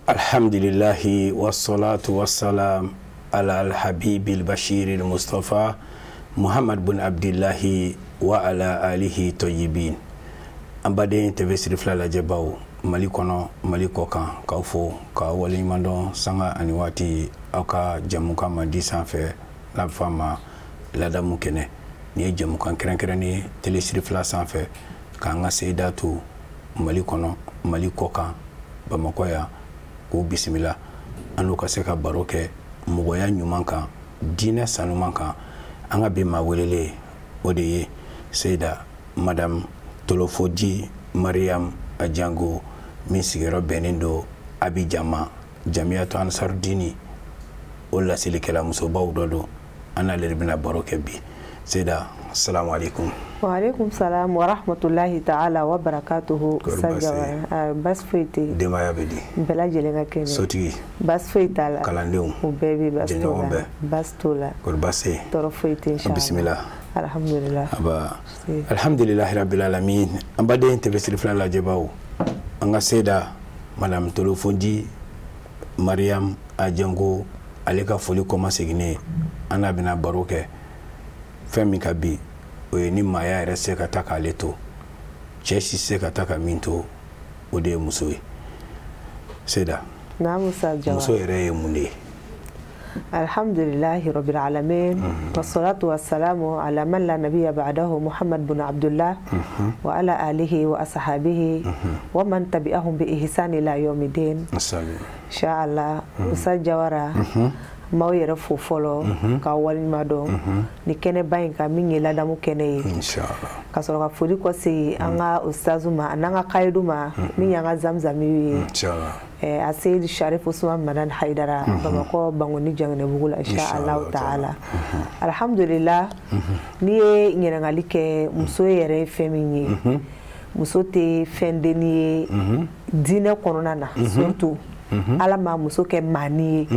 Alhamdulillahi wassalatu wassalam ala al-habibil bashiril Mustafa Muhammad bin Abdillahi wa ala alihi tayyibin. Ambade TV Sirifla lajebaw Mali kono Mali kokan ka fo ka wali mandon sanga ani wati aka jamuka madi sanfɛ la fama ladamu kene ni jamukan kɛrɛnkɛrɛnnen Télé Sirifla sanfɛ ka nga seydatu Mali kono Mali kokan Bamako ya ko bisimila anu ka se ka baro kɛ mɔgɔya ɲuman kan diinɛ sanuman kan an ka bi maa welele o de ye Seyda Madame Tolofoji Mariam Ajango min sigiyɔrɔ bɛnnen do Abidjan ma Jamiyatu Ansar Dini o lasilikɛla musobaw dɔ do an n'ale de bɛna baro kɛ bi. Seyda, assalamu alaikum. Wa alaikum salam wa rahmatullahi ta'ala wa barakatuhu. Bas foyite. Demaya bedi. Bela jelenga kene. Sotigi. Bas foyite la. Kalandenw. O bɛɛ bɛ bas tola. Bas tola. Kori basi. Tɔɔrɔ foyite inshallah. Bismillah. Alhamdulillah. Aba. Alhamdulillahi rabbil alamin. An baden TV Sirifla lajɛbaw. An ka Seyda Madame Tolofoji Mariam Ajango ale ka foli kɔma seginne an n'a bɛna baro kɛ fɛn min ka bi o ye ni maaya yɛrɛ se ka taa k'ale to cɛ si se ka taa ka min to o de ye muso ye. Seyda, muso yɛrɛ ye mun de ye? Alhamdulillahi rabbil alamin wassalatu wassalamu ala man la nabiyya ba'dahu Muhammad bin Abdullah wa ala alihi wa ashabihi wa man tabi'ahum bi ihsan ila yawmiddin. Inshallah Usa Jawara maaw yɛrɛ fo fɔlɔ ka walima dɔn ni kɛnɛba in ka min ye ladamu kɛnɛ ye inshallah ka sɔrɔ ka foli kɔ se an ka ustazu ma an'an ka kayidu ma min y'an ka zamzamiw ye inshallah a Seydi Sharif Usman Madan Haidara Bamakɔ Bangoni Janginɛbugu la inshallah ta'ala. Alhamdulillah ni ye ɲininkali kɛ muso yɛrɛ ye fɛn min ye muso tɛ fɛn denni ye diinɛ kɔnɔna na surtout Ala ma muso kɛ maani ye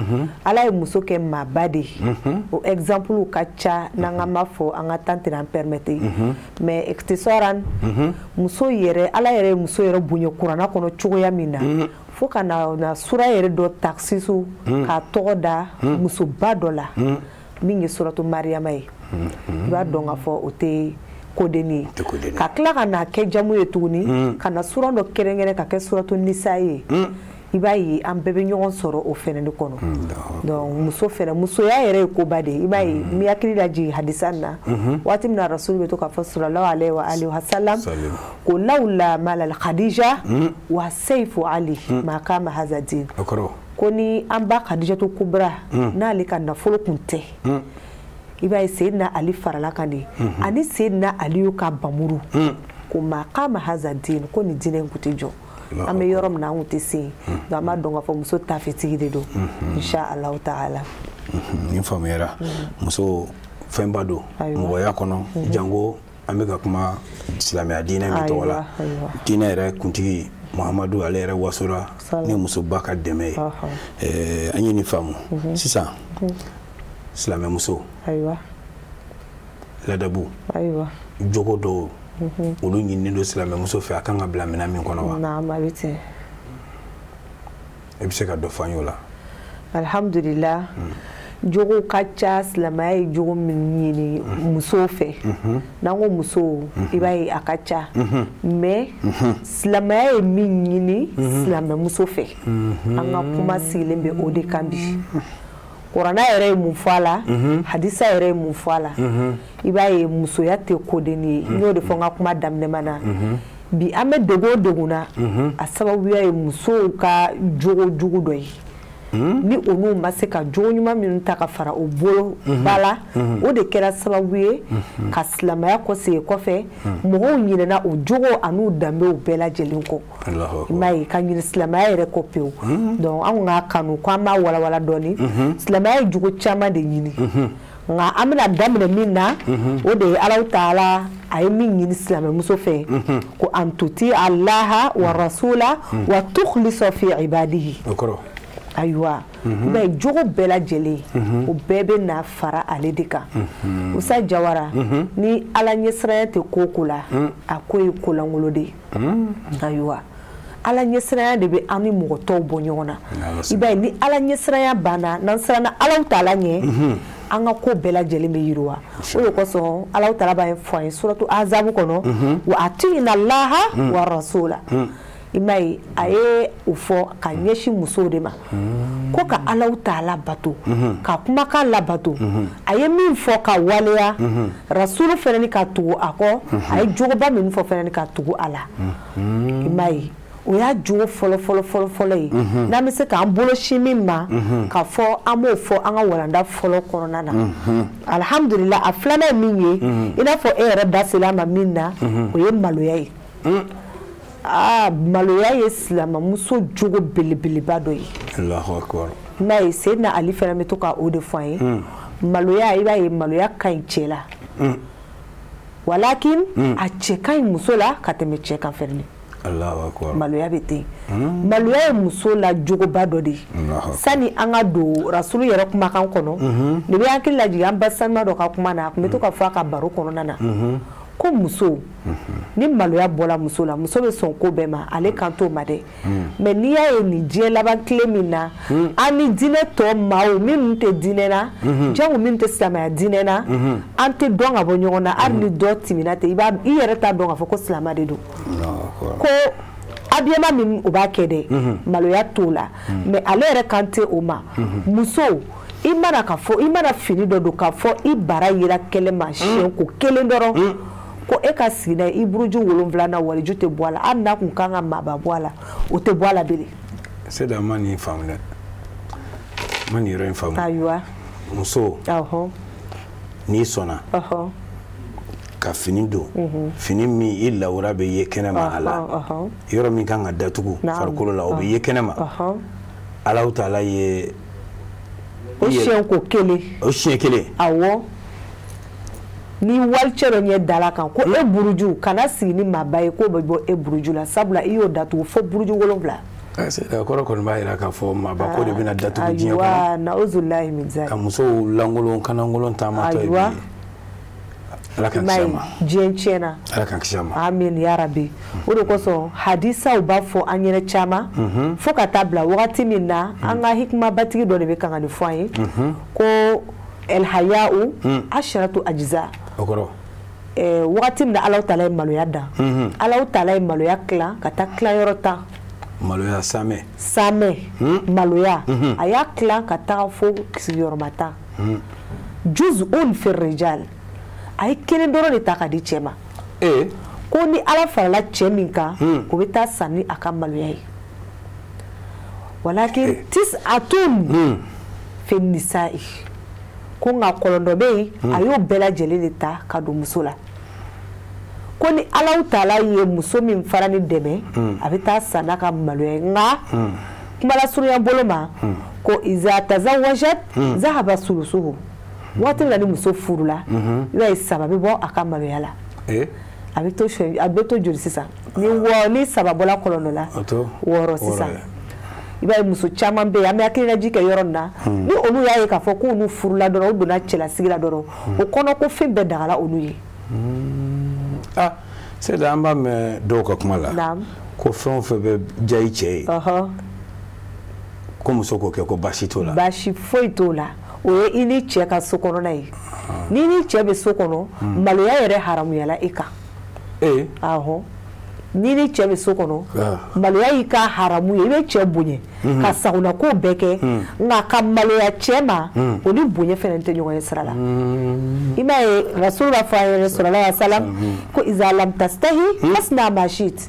Ala ye muso kɛ maaba de o exemple ka ca n'an ka ma fɔ an ka temps tɛ n'an permettre mais ikhtisaran muso yɛrɛ Ala yɛrɛ ye muso yɛrɛ bonya kuranna kɔnɔ cogoya min na fo ka na sura yɛrɛ dɔ taksisu k'a tɔgɔ da musoba dɔ la min ye suratu Mariama ye i b'a dɔn k'a fɔ o tɛ kodeni ye ka tila ka na kɛ jamu ye tuguni ka na sura dɔ kɛrɛnkɛrɛn ka kɛ suratu Nisa ye i b'a ye an bɛɛ bɛ ɲɔgɔn sɔrɔ o fɛnɛ de kɔnɔ donc muso fɛnɛ musoya yɛrɛ ye koba de i b'a ye n bɛ hakili lajigin hadisa na waati min na rasulu bɛ to k'a fɔ sallallahu alaihi wa alihi wa sallam ko lawla malal Khadija wa sayfu Ali ma kama hadha din ko ni an ba Khadijatu Kubra n'ale ka nafolo kun tɛ i b'a ye Seydina Ali farala kan de ani Seydina Aliyu ka bamuru ko ma kama hadha din ko ni diinɛ in kun tɛ jɔ an bɛ yɔrɔ min na an kun tɛ se yen donc an b'a dɔn k'a fɔ muso tafetigi de don inshallah ta'ala. Nin faamuyara muso fɛnba don mɔgɔya kɔnɔ jango an bɛ ka kuma silamɛya diinɛ min tɔgɔ la diinɛ yɛrɛ kuntigi Muhamadu ale yɛrɛ wasora ni musoba ka dɛmɛ ye an ye nin faamu sisan silamɛ muso ladabu jogo dɔw olu ɲinini do silamɛ muso fɛ a kan ka bila minɛn min kɔnɔ wa? Naam, a bɛ ten. I bɛ se ka dɔ fɔ an ye o la? Alhamdulillah jogo ka ca silamɛya ye jogo min ɲini musow fɛ n'an ko musow i b'a ye a ka ca mais silamɛya ye min ɲini silamɛ muso fɛ an ka kuma sigilen bɛ o de kan bi. Kuranna yɛrɛ ye mun fɔ a la hadisa yɛrɛ ye mun fɔ a la i b'a ye musoya tɛ kodeni ye n y'o de fɔ n ka kuma daminɛ na bi an bɛ degun o degun na a sababuya ye musow ka jogo jugu dɔ ye ni olu ma se ka jogo ɲuman minnu ta ka fara o bolo ba la o de kɛra sababu ye ka silamɛya kɔsegin kɔfɛ mɔgɔw ɲinɛna o jogo an'u danbew bɛɛ lajɛlen kɔ i m'a ye ka ɲini silamɛya yɛrɛ kɔ pewu donc anw k'a kanu ko an b'a walawala dɔɔni silamɛya ye jogo caman de ɲini nka an bɛna daminɛ min na o de ye Alahu Taala a ye min ɲini silamɛmuso fɛ ko an tuti Allaha wa rasula wa tukhlisa fi ibadihi ayiwa mais jogo bɛɛ lajɛlen o bɛɛ bɛ na fara ale de kan Usa Jawara ni Ala ɲɛsiranya tɛ ko o ko la a ko ye kolankolon de ye ayiwa ala ɲɛsiranya de bɛ an ni mɔgɔ tɔw bɔ ɲɔgɔn na i b'a ye ni ala ɲɛsiranya banna n'an siranna Alahu Taala ɲɛ an ka ko bɛɛ lajɛlen bɛ yiriwa o de kosɔn Alahu Taala b'a fɔ an ye suratu Azabu kɔnɔ wa atiina Allaha wa rasula i m'a ye a ye o fɔ ka ɲɛsin musow de ma ko ka Alahu Taala bato ka kumakan labato a ye min fɔ ka waleya rasulu fɛnɛ ni ka tugu a kɔ a ye jogoba min fɔ fɛnɛ ni ka tugu a la i m'a ye o y'a jogo fɔlɔ ye n'an bɛ se k'an bolosi min ma ka fɔ an b'o fɔ an ka walanda fɔlɔ kɔnɔna na alhamdulillah a filanan ye min ye i n'a fɔ e yɛrɛ da sera a ma min na o ye maloya ye maloya ye silamɛmuso jogo belebeleba dɔ ye Allahu akbar n'a ye Seydina Ali fɛnɛ bɛ to ka o de fɔ an ye maloya i b'a ye maloya ka ɲi cɛ la walakin a cɛ ka ɲi muso la ka tɛmɛ cɛ kan fɛnɛ Allahu akbar maloya bɛ ten maloya ye muso la jogoba dɔ de sani an ka don rasulu yɛrɛ kumakan kɔnɔ ne bɛ hakili lajigin an basanima dɔ ka kuma na a tun bɛ to ka fɔ a ka baro kɔnɔna na ko muso ni maloya bɔla muso la muso bɛ sɔn ko bɛɛ ma ale kan t'o ma dɛ mais n'i y'a ye nin diɲɛ laban tile min na an ni diinɛ tɔ maaw minnu tɛ diinɛ na jango minnu tɛ silamɛya diinɛ na an tɛ dɔn ka bɔ ɲɔgɔn na hali ni dɔ timina tɛ i yɛrɛ t'a dɔn k'a fɔ ko silamɛ de don ko abiyama min o b'a kɛ dɛ maloya t'o la mais ale yɛrɛ kan tɛ o ma muso i mana fini dɔ don k'a fɔ i bara yera kɛlɛ ma siɲɛ ko kelen dɔrɔn ko e ka sigi n'a ye i buruju 7 na waliju tɛ bɔ a la hali n'a kun kan ka maaba bɔ a la o tɛ bɔ a la bilen. Seda ma nin faamu dɛ ma nin yɔrɔ in faamu. Ayiwa. Muso n'i sɔnna ka fini don fini min i lawura bɛ ye kɛnɛma a la yɔrɔ min kan ka datugu farikolo la o bɛ ye kɛnɛma Alahu Taala ye o siɲɛ ko kelen o siɲɛ kelen awɔ ni walicɛ dɔ ɲɛ dala kan ko e buruju kana sigi ni maaba ye k'o bɛ bɔ e buruju la sabula i y'o datugu fo buruju 7. Seda kɔrɔ kɔni b'a jira k'a fɔ maaba ko de bɛna datugu diɲɛ kɔnɔ ayiwa na'uzubilahi min zalik ka musow langolon kanangolon taamatɔ ye bi Ala k'an kisi a ma diɲɛ tiɲɛna Ala k'an kisi a ma amin ya rabi o de kosɔn hadisaw b'a fɔ an ɲɛna caman fo ka taa bila wagati min na an ka hikimabatigi dɔ de bɛ kan ka nin fɔ an ye ko el haya'u asharatu ajza o kɔrɔ wagati min na Alahu Taala ye maloya dan Alahu Taala ye maloya kilan ka taa kilayɔrɔ 10 maloya samɛ maloya a y'a kilan ka taga fo sigiyɔrɔma 10 juz'un fi rijal a ye kelen dɔrɔn de ta ka di cɛ ma ko ni Ala farala cɛ min kan o bɛ taa san ni a ka maloya ye walakin tis'atun fi nisa'i ko nka kɔlɔn dɔ bɛ yen a y'o bɛɛ lajɛlen de ta ka don muso la ko ni Alahu Taala ye muso min fara ni dɛmɛ a bɛ taa san n'a ka maloya ye nka kumala surunya bolo ma ko iza tazawwajat zahaba sulusuhu waati min na ni muso furula i b'a ye 3 bɛ bɔ a ka maloya la a bɛ to joli sisan ni 3 bɔla kɔlɔn dɔ la 6 sisan i b'a ye muso caman bɛ yen an bɛ hakilinaji kɛ yɔrɔ min na ni olu y'a ye k'a fɔ ko olu furula dɔrɔn u donna cɛlasigi la dɔrɔn o kɔnɔ ko fɛn bɛɛ dagala olu ye Seda an b'a mɛn dɔw ka kuma la ko fɛn o fɛn bɛ diya i cɛ ye ko muso k'o kɛ ko baasi t'o la baasi foyi t'o la o ye i ni cɛ ka so kɔnɔna ye ni cɛ bɛ so kɔnɔ maloya yɛrɛ haramuyala i kan ni cɛ bɛ so kɔnɔ maloya y'i ka haramu ye i bɛ cɛ bonya ka sagona ko bɛɛ kɛ nka ka maloya cɛ ma o ni bonya fɛnɛ tɛ ɲɔgɔn ye sira la i m'a ye rasulu b'a fɔ a ye sallallahu alaihi wasallam ko iza lam tastahi fasna ma shit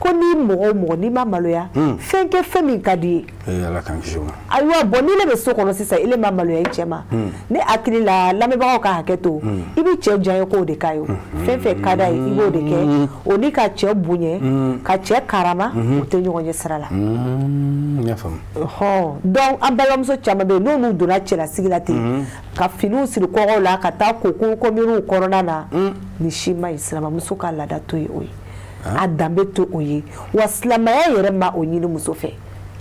ko ni mɔgɔ o mɔgɔ n'i ma maloya fɛn kɛ fɛn min ka di ye Ala k'an kisi o ma ayiwa bɔn ni ne bɛ so kɔnɔ sisan ile ma maloya i cɛ ma ne hakili la lamɛnbagaw ka hakɛ to i bɛ cɛ diya ye k'o de ka ye fɛn fɛn ka d'a ye i b'o de kɛ o ni ka cɛ bonya ka cɛ karama o tɛ ɲɔgɔn ye sira la n y'a faamu donc an balimamuso caman bɛ yen n'olu donna cɛlasigi la ten ka finiw siri kɔgɔw la ka taa ko kominiw kɔnɔna na ni si ma ɲi silamɛmuso ka laada to ye o ye a danbe to o ye wa silamɛya yɛrɛ ma o ɲini muso fɛ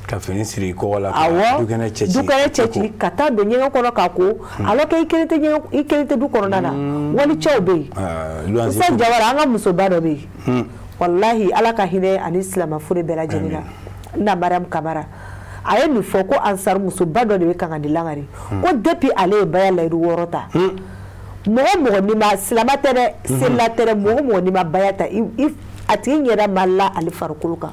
ka fini siri kɔgɔ la dukɛnɛ cɛci ka taa don ɲɛgɛn kɔnɔ ka ko alors que i kelen tɛ du kɔnɔna na wali cɛw bɛ yen sisan Jawara an ka musoba dɔ bɛ yen wallahi ala ka hinɛ ani silama fure bɛɛ lajɛlen na na Mariam Kamara a ye nin fɔ ko Ansar musoba dɔ de bɛ kan ka di langari ko depuis ale ye baya layidu 6 ta mɔgɔ ni ma silama tɛ dɛ sela tɛ dɛ mɔgɔ ni ma baya ta a tigi ɲɛda ma la ale farikolo kan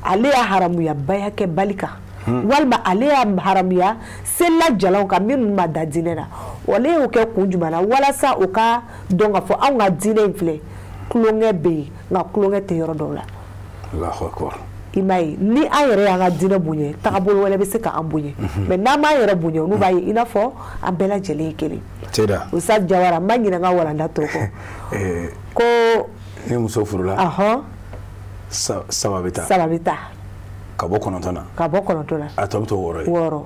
ale y'a haramuya baya kɛ bali kan walima ale y'a haramuya sela jalaw kan minnu ma da diinɛ na wale y'o kɛ kun jumɛn na walasa o ka dɔn ka fɔ anw ka diinɛ in filɛ kulonkɛ bɛ yen nka kulonkɛ tɛ yɔrɔ dɔw la Allahu akbar i m'a ye ni an yɛrɛ y'an ka diinɛ bonya tagabolo wɛrɛ bɛ se k'an bonya mais n'an m'an yɛrɛ bonya olu b'a ye i n'a fɔ an bɛɛ lajɛlen ye kelen Ustaz Jawara n ma ɲinɛ n ka walanda tɔ kɔ ko ni muso furula saba bɛ taa ka bɔ 9 na ka bɔ 9 na a tɔ bɛ to 6 ye 6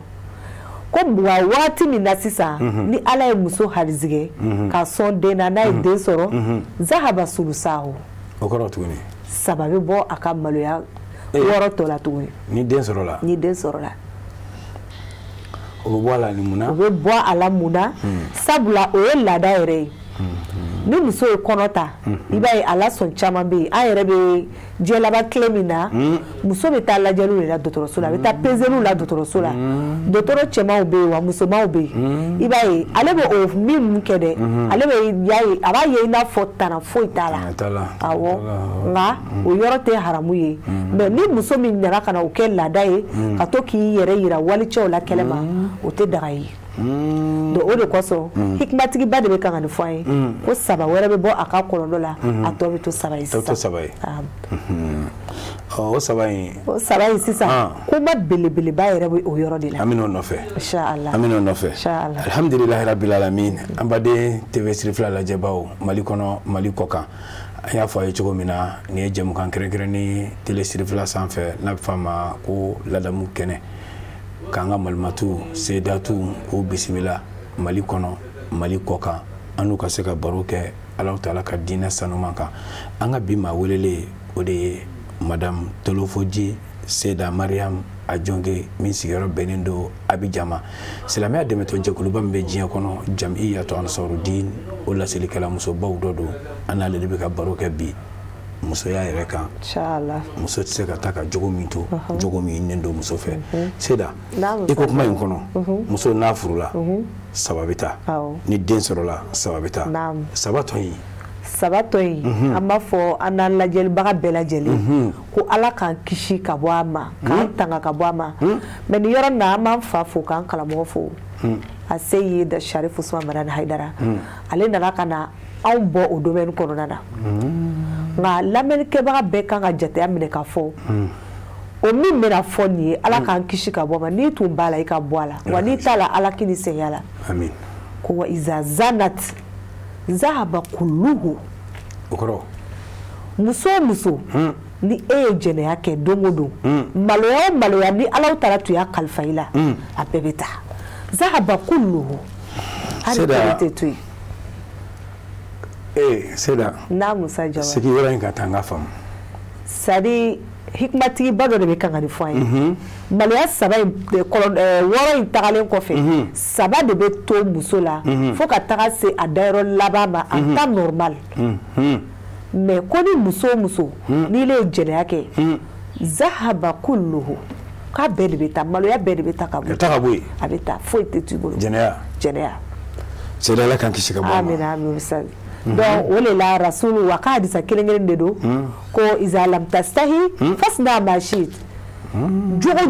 ko wa waati min na sisan ni ala ye muso harizigɛ ka sɔn den na n'a ye den sɔrɔ zahaba sulusahu o kɔrɔ tuguni saba bɛ bɔ a ka maloya 6 tɔ la tuguni ni den sɔrɔla o bɛ bɔ a la ni mun na o bɛ bɔ a la mun na sabula o ye laada yɛrɛ ye ni muso ye kɔnɔ ta i b'a ye ala sɔn caman bɛ yen an yɛrɛ bɛ diɲɛ laban tile min na muso bɛ taa lajɛliw de la dɔgɔtɔrɔso la a bɛ taa pezeliw la dɔgɔtɔrɔso la dɔgɔtɔrɔ cɛmanw bɛ yen wa musomanw bɛ yen i b'a ye ale bɛ o min kɛ dɛ ale bɛ y'a ye a b'a ye i n'a fɔ tana foyi t'a la awɔ nka o yɔrɔ tɛ haramu ye mais ni muso min nana ka na o kɛ laada ye ka to k'i yɛrɛ yira walicɛw la kɛlɛ ma o tɛ daga ye donc o de kosɔn hikimatigiba de bɛ kan ka nin fɔ an ye ko saba wɛrɛ bɛ bɔ a ka kɔlɔlɔ la a tɔ bɛ to saba ye sisan o saba in sisan kuma belebeleba yɛrɛ bɛ o yɔrɔ de la an bɛ n'o nɔfɛ inchallah an bɛ n'o nɔfɛ alhamdulilahi rabbil alamin an baden TV siri fila lajɛbaw Mali kɔnɔ Mali kɔ kan an y'a fɔ a ye cogo min na nin ye jɛmukan kɛrɛnkɛrɛnnen télé siri fila sanfɛ n'a bɛ f'a ma ko ladamu kɛnɛ k'an ka malimatu seedatu k'u bisimila Mali kɔnɔ Mali kɔ kan an n'u ka se ka baro kɛ Alahu Taala ka diinɛ sanuman kan an ka bi maa welele o de ye Madame Tolofoji Seda Mariam Ajonge min sigiyɔrɔ bɛnnen don Abidjan ma silamɛya dɛmɛtɔ jɛkuluba min bɛ diɲɛ kɔnɔ Jamiyatu Ansarudin o lasilikɛla musobaw dɔ don an n'ale de bɛ ka baro kɛ bi musoya yɛrɛ kan inchallah muso tɛ se ka taa ka jogo min to jogo min nen don muso fɛ Seda i ko kuma in kɔnɔ muso n'a furula saba bɛ taa ni den sɔrɔla saba bɛ taa saba tɔ in an b'a fɔ an n'an lajɛlibaga bɛɛ lajɛlen ko ala k'an kisi ka bɔ a ma k'an tanga ka bɔ a ma mais nin yɔrɔ na an b'an fa fo k'an karamɔgɔ fo a se ye da Sharif Usman Madani Haidara ale nana ka na anw bɔ o domaine kɔnɔna na nka lamɛnnikɛbaga bɛɛ kan ka jateya minɛ ka fɔ o min bɛna fɔ nin ye ala k'an kisi ka bɔ a ma n'i tun b'a la i ka bɔ a la wa n'i t'a la ala k'i ni sɛgɛn la ko wa iza zanat zahaba kulluhu o kɔrɔ muso o muso ni e ye jɛnɛya kɛ don o don maloya o maloya ni Alahu Taala tun y'a kalifa i la a bɛɛ bɛ taa zahaba kulluhu hali kɛlɛ tɛ to yen Seda n'a Musa Jawara sigi yɔrɔ in ka taa n ka faamu c'est à dire hikimatigiba dɔ de bɛ kan ka nin fɔ an ye maloya saba in 6 in tagalen kɔfɛ saba de bɛ to muso la fo ka taga se a dayɔrɔ laban ma en temps normal mais ko ni muso o muso n'i le ye jɛnɛya kɛ zahaba kulluhu k'a bɛɛ de bɛ taa maloya bɛɛ de bɛ taa ka bɔ yen a bɛ taa foyi tɛ to i bolo jɛnɛya Seda ala k'an kisi ka bɔ a ma amina amina donc o le la rasulu wa ka hadisa kelen de don ko iza lam tastahi fasna ma shit jogo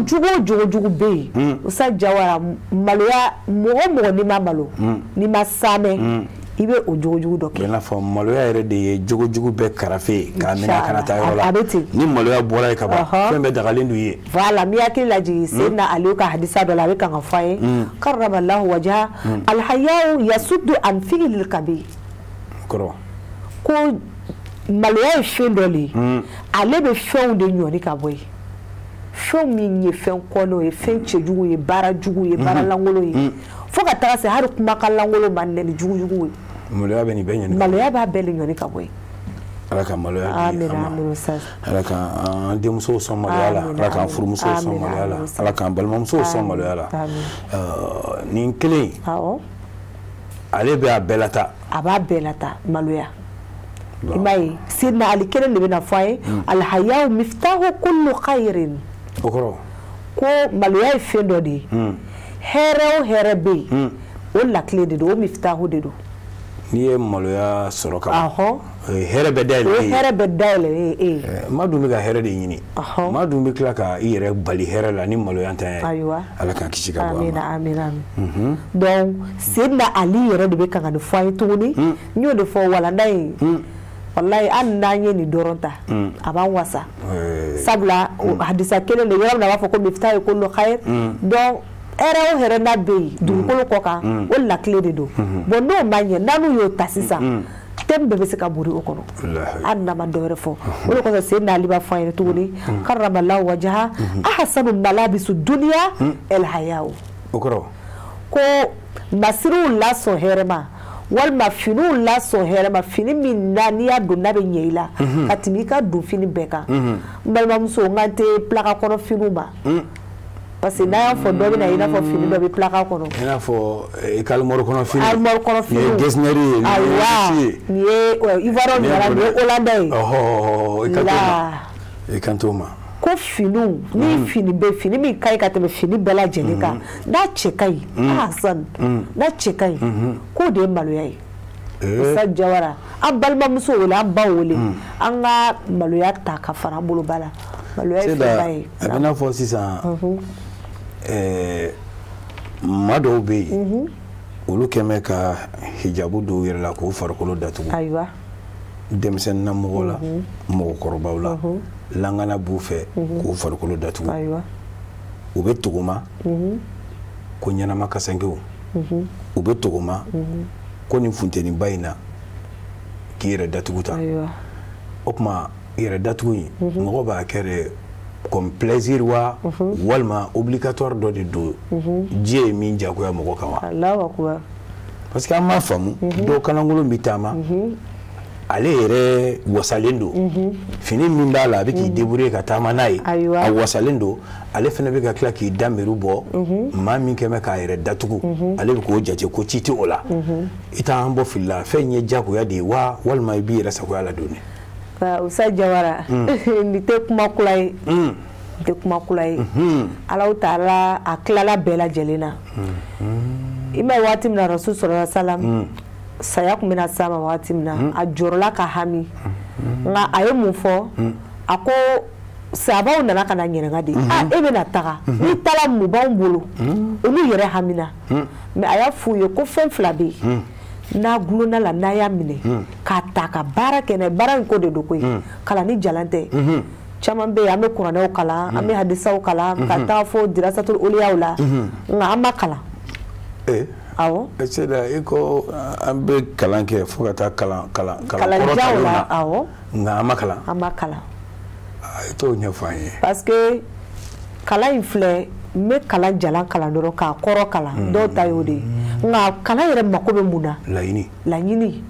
bɛ yen Usa Jawara maloya mɔgɔ n'i ma malo n'i ma samɛ i bɛ o jogo dɔ kɛ. I n'a fɔ maloya yɛrɛ de ye jogo bɛɛ karafe k'a minɛ kana taa yɔrɔ la. A bɛ ten. Ni maloya bɔra yen ka ban fɛn bɛɛ dagalen d'u ye. Voilà n'i hakili lajigin Seydina Aliyu ka hadisa dɔ la a bɛ kan ka fɔ an ye. Karramallahu wajaha alhayahu yasuddu an fi'lil kabir. Kɔrɔ. Ko maloya ye fɛn dɔ le ale bɛ fɛnw de ɲɔni ka bɔ yen. Fɛn min ye fɛn kɔnɔ ye fɛn cɛjugu ye baara jugu ye baara langolo ye fo ka taga se hali kumakan langolo ma nɛni jugu ye. Maloya bɛ nin bɛɛ ɲɔni. Maloya b'a bɛɛ le ɲɔni ka bɔ yen. Ala ka maloya di an ma. Ala k'an denmusow sɔn maloya la. Ala k'an furumusow sɔn maloya la. Ala k'an balimamusow sɔn maloya la. Nin kelen ale bɛ a bɛɛ lata. A b'a bɛɛ lata maloya. imai sidna ali kelen de bena faye al hayaw miftahu kullu khairin okoro ko maloya fendo di hero herebe o la clé de do miftahu de do ni e maloya soroka herebe dale madu mi ga here de yini madu mi kla ka ire bali here la ni maloya tan aywa ala kan kisi ka bo amin donc sidna ali yere de be kan de faye tuni nyo de fo wala dai wallahi an nanye ni doronta aban wasa sabla hadisa kelen de yaram na wa ko miftahu kullu khair donc era o here na be du ko ko kan o la clé de do bon no manye nanu yo tasisa tembe be se ka buri o kono an na man do refo o ko se na liba fayne tuni karrama Allah wajha ahsanu malabisu dunya el hayaw okoro ko masiru la so herema walma finu la so herema fini min nani ya do nabe nyeila katimika du fini beka mbalma muso ngante plaka kono finu ba parce que n'a fo do bina ina fo fini do be plaka kono ina fo kalmor kono fini almor kono fini ni gesneri ni ivaro ni ara ni holandais ikantoma ko finu ni fini be fini mi kai ka te fini bela jenika da chekai hasan da chekai ko de maloyai sa jawara abalma muso wala bawole an ga maloya ta ka fara bulu bala maloyai fai abina fo sisa mado be olu keme ka hijabu do yirla ko farkolo datugo aywa demsen na mogola mo korbawla langana bufe ko farkolo datugo aywa ube tuguma ko nyana makasangewo ube tuguma ko ni funteni bayina ki yere datuguta aywa okma yere datugo mo ba kere comme plaisir wa walma obligatoire do de do je min jago ya moko kawa Allahu akbar parce que ma famu do kanangolo mitama ale yere wasalendo fini min ba la biki débrouiller ka tama nai a wasalendo ale fene be ka kla ki dameru bo ma min keme ka yere datugu ale ko jaje ko titi ola ita ambo filla fe nye jago ya de wa walma bi rasa ko ala doni usa jawara ni te kuma kulai te kuma kulai ala taala aklala bela jelena ima wati mina rasul sallallahu alaihi wasallam saya kumina sama wati mina ajorla ka hami nga aye mufo ako sabaw nana kana nyenga de ebe na taga ni tala mu bambulu onu yere hamina me aya fuye ko fen flabe na glona la na ya mine ka taka barake ne baran ko de dokoy kala ni jalante chaman be ame qur'ana kala ame hadisa kala ka ta fo dirasatul uliya la nga amma kala awo seda iko ambe kalanke fo ka ta kala jawla awo nga amma kala to nya fanye parce que kala infle me kala jalan kala ndoro ka koro kala do tayode nga kala yere makobe muna la yini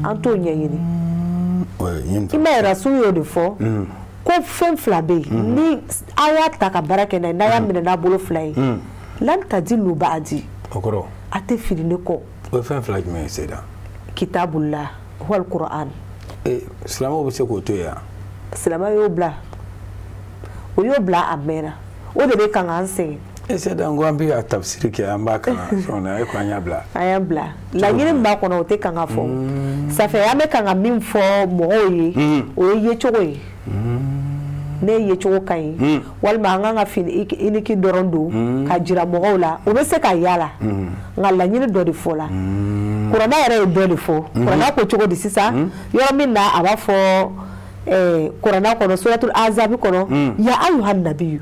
anto nyayini ima rasul yo de fo ko fen flabe ni aya ta ka barake na ya mine na bolo flay lan tadilu baadi okoro ate fini ko o fen flag me seda kitabullah huwa alquran islamo be se ko to ya islamo yo bla amena o de be kan anse ese da ngo ambi a tafsir ke amba kana sona e ko anya bla la nyire mba ko no te kan afo ça fait ame kan min fo mo yi o ye chogoy ne ye chogo kai wal ma nga fini iniki dorondo ka jira mo la o be se ka yala ngala nyire do di fo la kurana yare do di fo kurana ko chogo di sisa yo min na aba fo kurana ko no suratul azab ko no ya ayuhan nabiyyu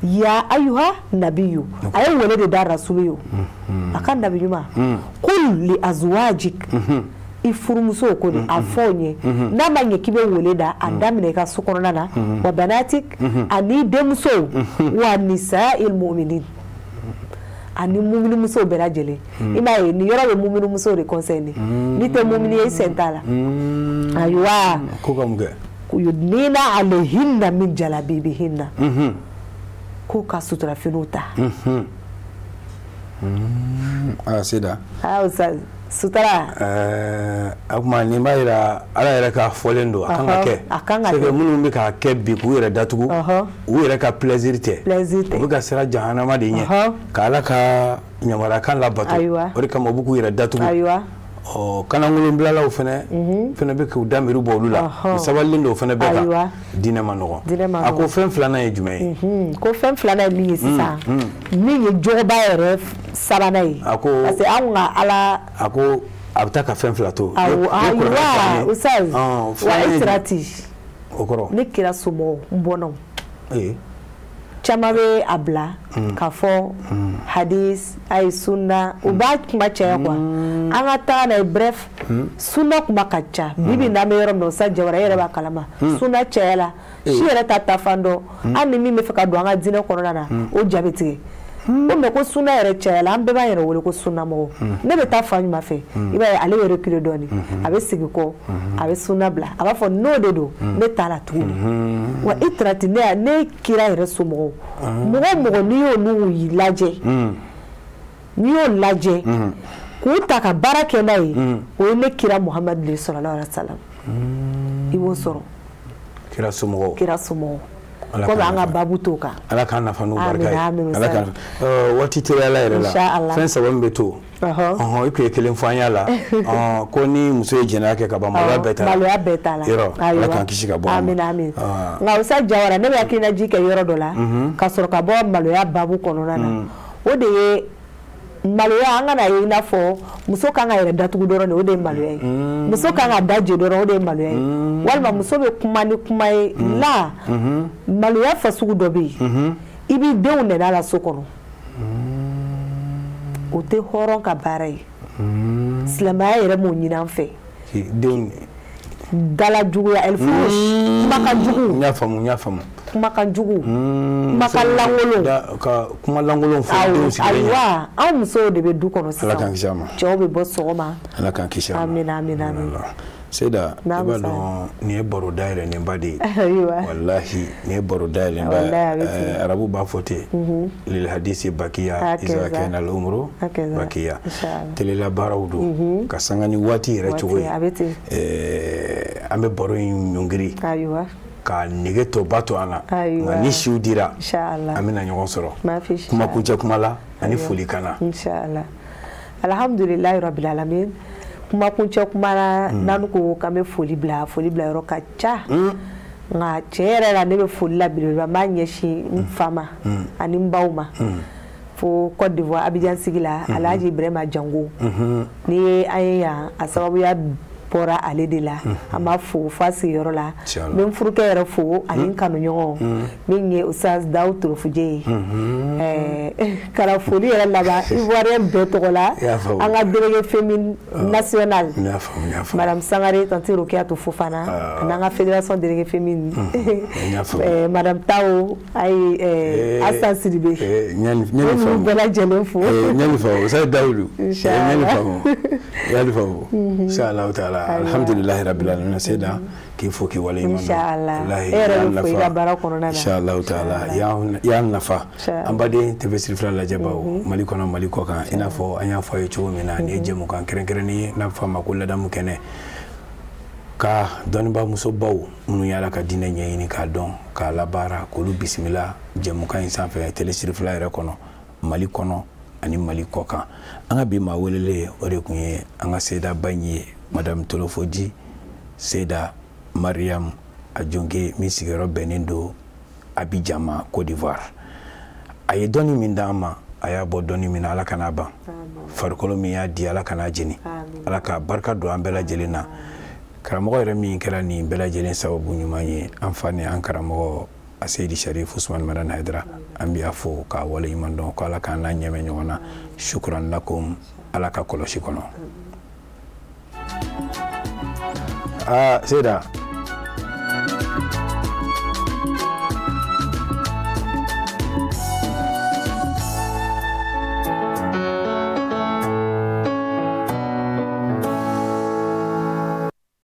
ya ayuha nabiyyu ayi wala de dar rasuluyo akan nabiyyu ma qul li azwajik ifurumuso ko ni afonye na manye kibe wala da andamine ka sukorona na wa banatik ani demso wa nisa'il mu'minin ani mu'minu muso bela jele ima ni yoro be mu'minu muso de conseil ni te mu'mini yi sentala aywa ko gamge yudnina alayhinna min jalabibihinna ko ka sutura finuta seda ustaz Sutara. Akuma ni ma yira ala yɛrɛ ka fɔlen don a kan ka kɛ. A kan ka kɛ. C'est que minnu bɛ ka kɛ bi k'u yɛrɛ datugu. U yɛrɛ ka plaisir tɛ. Plaisir tɛ. U bɛ ka sira jahanama de ɲɛ. Ka ala ka yamariyakan labato. O de kama u bɛ k'u yɛrɛ datugu. Ayiwa. Kanangolon bilalaw fɛnɛ bɛ k'u da miiri bɔ olu la. Sabalilen don fɛnɛ bɛɛ kan. Diinɛ ma nɔgɔn. A ko fɛn filanan ye jumɛn ye? Ko fɛn filanan ye min ye sisan. Min ye jogoba yɛrɛ sabanan ye. Parce que anw ka ala. A ko a bɛ taa ka fɛn fila to. Ayiwa Ustaz. Wa itirati. O kɔrɔ. Ne kira somɔgɔw n bɔnnaw. Caman bɛ a bila k'a fɔ hadis ayi sunna u b'a kuma caya quoi an ka taa n'a ye bref sunna kuma ka ca bibi n'an bɛ yɔrɔ min na Ustaz Jawara yɛrɛ b'a kalama sunna cayala si yɛrɛ ta fan dɔn an ni min bɛ fɛ ka don an ka diinɛ kɔnɔna na o ja bɛ tigɛ ko mais ko sunna yɛrɛ cayala an bɛɛ b'a yɛrɛ wele ko sunna mɔgɔ ne bɛ taa fan ɲuman fɛ i b'a ye ale bɛ reculer dɔɔni a bɛ segin kɔ a bɛ sunna bila a b'a fɔ n'o de don ne t'a la tuguni wa i tarati ne kira yɛrɛ somɔgɔw mɔgɔ n'i y'olu lajɛ k'u ta ka baara kɛ n'a ye o ye ne kira Muhamadu sallallahu alaihi wasallam i b'o sɔrɔ kira somɔgɔw komi an ka babu t'o kan ala k'an nafa n'u barika ye ala k'an waati teliyala yɛrɛ la fɛn saba min bɛ to i tun ye kelen fɔ an y'a la ko ni muso ye jɛnɛya kɛ ka ban maloya bɛɛ t'a la yɔrɔ ala k'an kisi ka bɔ a ma amin nka Ustaz Jawara ne bɛ hakilinaji kɛ yɔrɔ dɔ la ka sɔrɔ ka bɔ maloya babu kɔnɔna na o de ye maloya an kana ye i n'a fɔ muso kan ka yɛrɛ datugu dɔrɔn de o de ye maloya ye muso kan ka da je dɔrɔn o de ye maloya ye walima muso bɛ kuma ni kuma ye la maloya fasugu dɔ bɛ yen i b'i denw nɛnɛ a la so kɔnɔ o tɛ hɔrɔn ka baara ye silamɛya yɛrɛ m'o ɲini an fɛ dala juguya kumakan jugu n y'a faamu kumakan jugu kumakan lankolon fɔ ayiwa anw musow de bɛ du kɔnɔ sisan cɛw bɛ bɔ sɔgɔma ala k'an kisi a ma amina Seyda i b'a dɔn nin ye baro dayɛlɛnenba de ye walahi nin ye baro dayɛlɛnenba ye arabu b'a fɔ ten lil hadisi bakiya iza kana al umru bakiya telela baaraw don ka sanga ni waati yɛrɛ cogo ye an bɛ baro in ɲɔngiri ka nege to ba to an na nka ni siw dira an bɛna ɲɔgɔn sɔrɔ kuma kuncɛ kuma la ani foli kana alhamdulilahi rabbil alamin kuma kuncɛ kuma la n'an ko k'an bɛ foli bila yɔrɔ ka ca nka tiɲɛ yɛrɛ la ne bɛ foli la belebeleba n b'a ɲɛsin n fa ma ani n baw ma fo Côte d'Ivoire Abidjan sigi la Alhaji Ibrahima Jango ni ye an ye yan a sababuya bɔra ale de la an b'a fo f'a sigiyɔrɔ la n bɛ n furukɛ yɛrɛ fo ani n kanuɲɔgɔn min ye Ustaz Dawu Torofuje ye ka foli yɛrɛ laban Ivoirien bɛɛ tɔgɔ la an ka délégué féminine nationale Madame Sangare Tanti Rokiatou Fofana ani an ka fédération délégué féminine Madame Tawo ayi Asan Sidibe olu bɛɛ lajɛlen fo ɲani fa Ustaz Dawudu ɲani fa inshallah taala alhamdulillahi rabbil alamin Seyda k'i fo k'i wale ɲuman dɔn inshallah taala y'an nafa an baden TV fila lajɛbaw Mali kɔnɔ Mali kɔ kan i n'a fɔ an y'a fɔ a ye cogo min na nin ye jɛmukan kɛrɛnkɛrɛnnen ye n'a bɛ fɔ a ma ko ladamu kɛnɛ ka dɔnnibaa musobaw minnu y'ala ka diinɛ ɲɛɲini k'a dɔn k'a labaara k'olu bisimila jɛmukan in sanfɛ TV fila yɛrɛ kɔnɔ Mali kɔnɔ ani Mali kɔ kan an ka bi maa welele o de tun ye an ka Seyda ba in ye Madame Tolofoji Seyda Mariam Ajonge min sigiyɔrɔ bɛnnen don Abidjan ma Côte d'Ivoire a ye dɔnni min d'an ma a y'a bɔ dɔnni min na ala kana ban farikolo min y'a di ala kana jeni ala ka barika don an bɛɛ lajɛlen na karamɔgɔ yɛrɛ min kɛra nin bɛɛ lajɛlen sababu ɲuman ye an fa ni an karamɔgɔ a Seydi Sharif Usman Madan Haidara an b'a fɔ k'a wale ɲuman dɔn ko ala k'an n'a ɲɛmɛ ɲɔgɔn na shukran lakum ala ka kɔlɔsi kɔnɔ Seyda